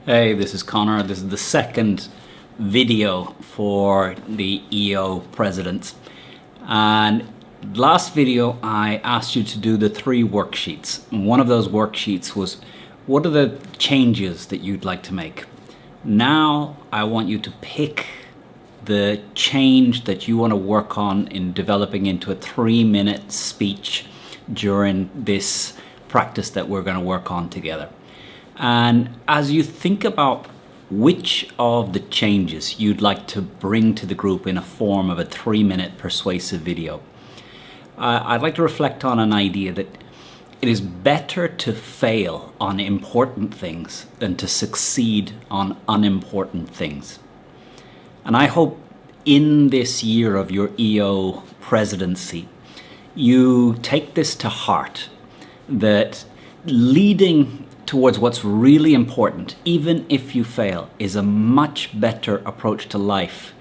Hey, this is Connor. This is the second video for the EO presidents. And last video, I asked you to do the 3 worksheets. And one of those worksheets was, what are the changes that you'd like to make? Now, I want you to pick the change that you want to work on in developing into a 3-minute speech during this practice that we're going to work on together. And as you think about which of the changes you'd like to bring to the group in a form of a 3-minute persuasive video, I'd like to reflect on an idea that it is better to fail on important things than to succeed on unimportant things. And I hope in this year of your EO presidency, you take this to heart, that leading towards what's really important, even if you fail, is a much better approach to life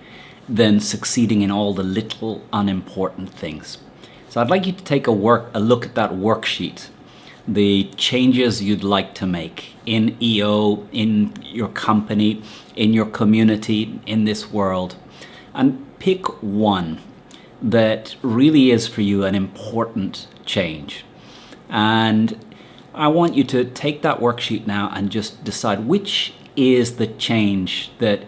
than succeeding in all the little unimportant things. So I'd like you to take a look at that worksheet, the changes you'd like to make in EO, in your company, in your community, in this world, and pick one that really is for you an important change. And I want you to take that worksheet now and just decide which is the change that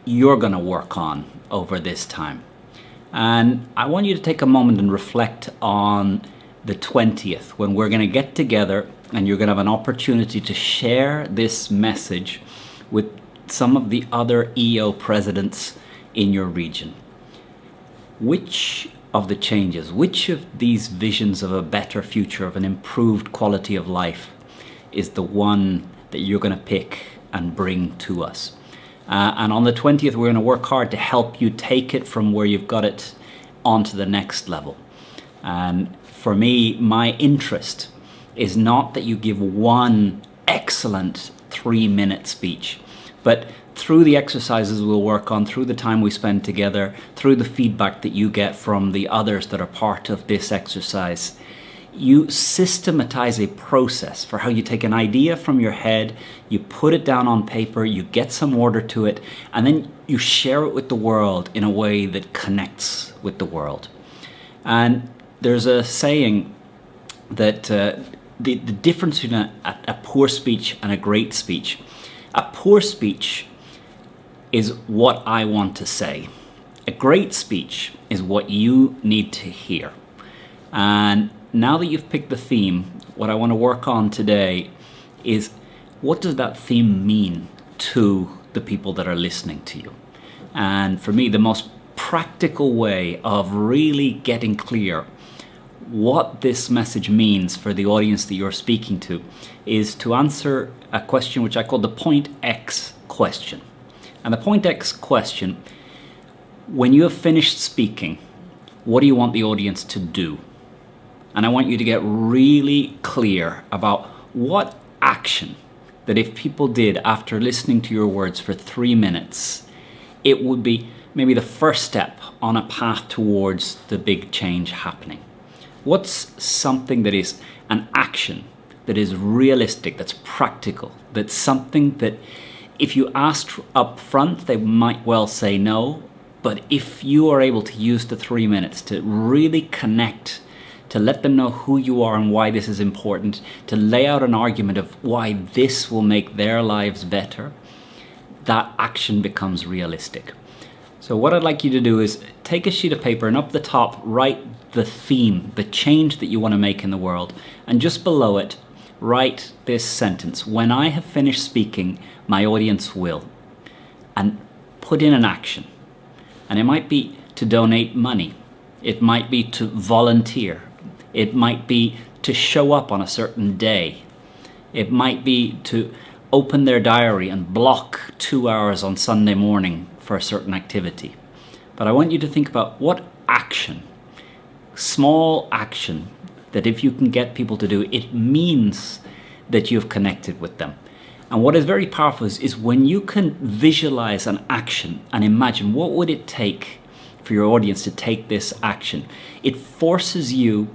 you're going to work on over this time. And I want you to take a moment and reflect on the 20th, when we're going to get together and you're going to have an opportunity to share this message with some of the other EO presidents in your region. Which of the changes, which of these visions of a better future, of an improved quality of life, is the one that you're going to pick and bring to us? And on the 20th, we're going to work hard to help you take it from where you've got it onto the next level. And for me, my interest is not that you give one excellent 3-minute speech, but through the exercises we'll work on, through the time we spend together, through the feedback that you get from the others that are part of this exercise, you systematize a process for how you take an idea from your head, you put it down on paper, you get some order to it, and then you share it with the world in a way that connects with the world. And there's a saying that the difference between a poor speech and a great speech. A poor speech is what I want to say. A great speech is what you need to hear. And now that you've picked the theme, what I want to work on today is, what does that theme mean to the people that are listening to you? And for me, the most practical way of really getting clear what this message means for the audience that you're speaking to is to answer a question which I call the point X question. And the point X question, when you have finished speaking, what do you want the audience to do? And I want you to get really clear about what action that if people did after listening to your words for 3 minutes, it would be maybe the first step on a path towards the big change happening. What's something that is an action that is realistic, that's practical, that's something that if you asked up front, they might well say no, but if you are able to use the 3 minutes to really connect, to let them know who you are and why this is important, to lay out an argument of why this will make their lives better, that action becomes realistic. So what I'd like you to do is take a sheet of paper and up the top write the theme, the change that you want to make in the world, and just below it write this sentence: when I have finished speaking, my audience will. And put in an action. And it might be to donate money. It might be to volunteer. It might be to show up on a certain day. It might be to open their diary and block 2 hours on Sunday morning for a certain activity. But I want you to think about what action, small action, that if you can get people to do, it means that you've connected with them. And what is very powerful is when you can visualize an action and imagine what would it take for your audience to take this action. It forces you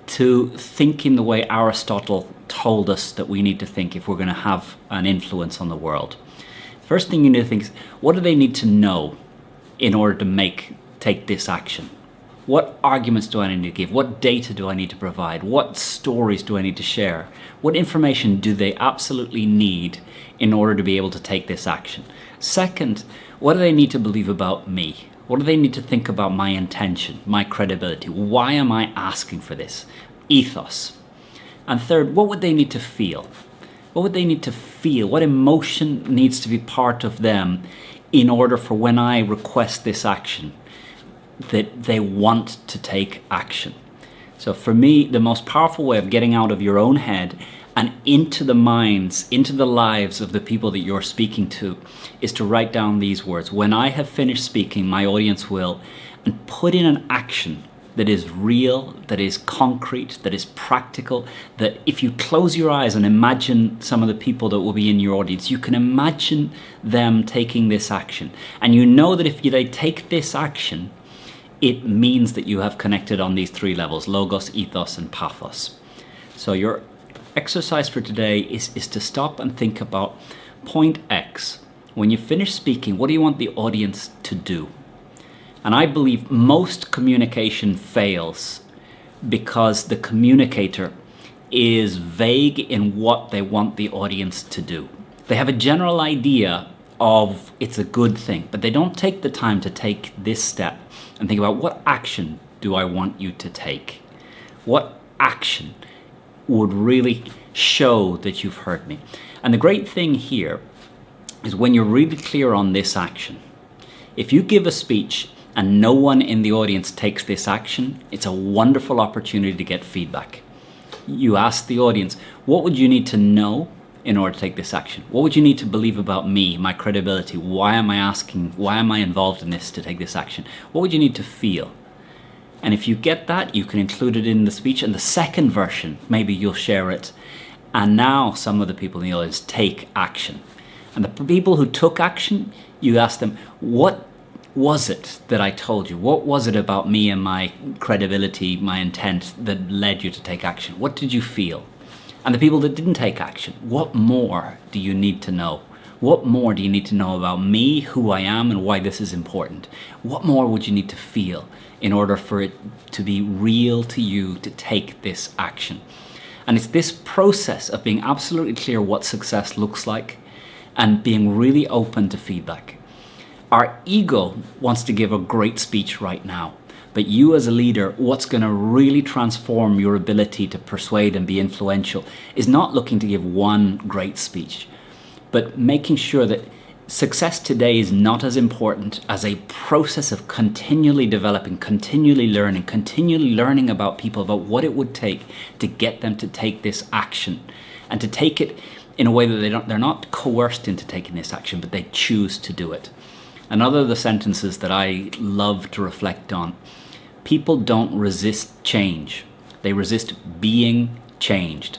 to think in the way Aristotle told us that we need to think if we're going to have an influence on the world. First thing you need to think is, what do they need to know in order to take this action? What arguments do I need to give? What data do I need to provide? What stories do I need to share? What information do they absolutely need in order to be able to take this action? Second, what do they need to believe about me? What do they need to think about my intention, my credibility? Why am I asking for this? Ethos. And third, what would they need to feel? What would they need to feel? What emotion needs to be part of them in order for when I request this action, that they want to take action? So for me, the most powerful way of getting out of your own head and into the minds, into the lives of the people that you're speaking to, is to write down these words. When I have finished speaking, my audience will, and put in an action that is real, that is concrete, that is practical, that if you close your eyes and imagine some of the people that will be in your audience, you can imagine them taking this action. And you know that if they take this action, it means that you have connected on these three levels: logos, ethos, and pathos. So your exercise for today is to stop and think about point X. When you finish speaking, what do you want the audience to do? And I believe most communication fails because the communicator is vague in what they want the audience to do. They have a general idea of it's a good thing, but they don't take the time to take this step and think about, what action do I want you to take? What action would really show that you've heard me? And the great thing here is when you're really clear on this action, if you give a speech and no one in the audience takes this action, it's a wonderful opportunity to get feedback. You ask the audience, what would you need to know in order to take this action? What would you need to believe about me, my credibility? Why am I involved in this to take this action? What would you need to feel? And if you get that, you can include it in the speech. And the second version, maybe you'll share it. And now some of the people in the audience take action. And the people who took action, you ask them, what was it that I told you? What was it about me and my credibility, my intent, that led you to take action? What did you feel? And the people that didn't take action, what more do you need to know? What more do you need to know about me, who I am, and why this is important? What more would you need to feel in order for it to be real to you to take this action? And it's this process of being absolutely clear what success looks like and being really open to feedback. Our ego wants to give a great speech right now. But you as a leader, what's going to really transform your ability to persuade and be influential is not looking to give one great speech, but making sure that success today is not as important as a process of continually developing, continually learning about people, about what it would take to get them to take this action, and to take it in a way that they're not coerced into taking this action, but they choose to do it. Another of the sentences that I love to reflect on: people don't resist change, they resist being changed.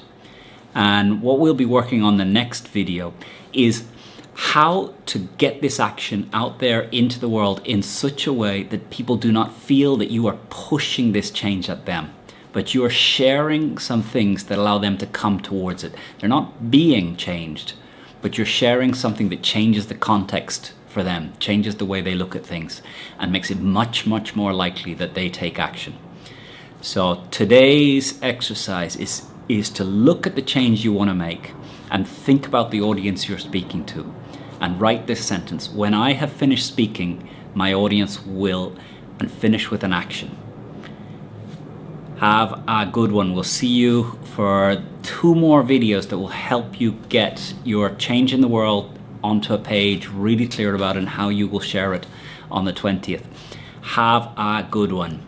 And what we'll be working on the next video is how to get this action out there into the world in such a way that people do not feel that you are pushing this change at them, but you are sharing some things that allow them to come towards it. They're not being changed, but you're sharing something that changes the context for them, changes the way they look at things, and makes it much, much more likely that they take action. So today's exercise is to look at the change you want to make and think about the audience you're speaking to, and write this sentence: when I have finished speaking, my audience will, and finish with an action. Have a good one. We'll see you for 2 more videos that will help you get your change in the world onto a page, really clear about it, and how you will share it on the 20th. Have a good one.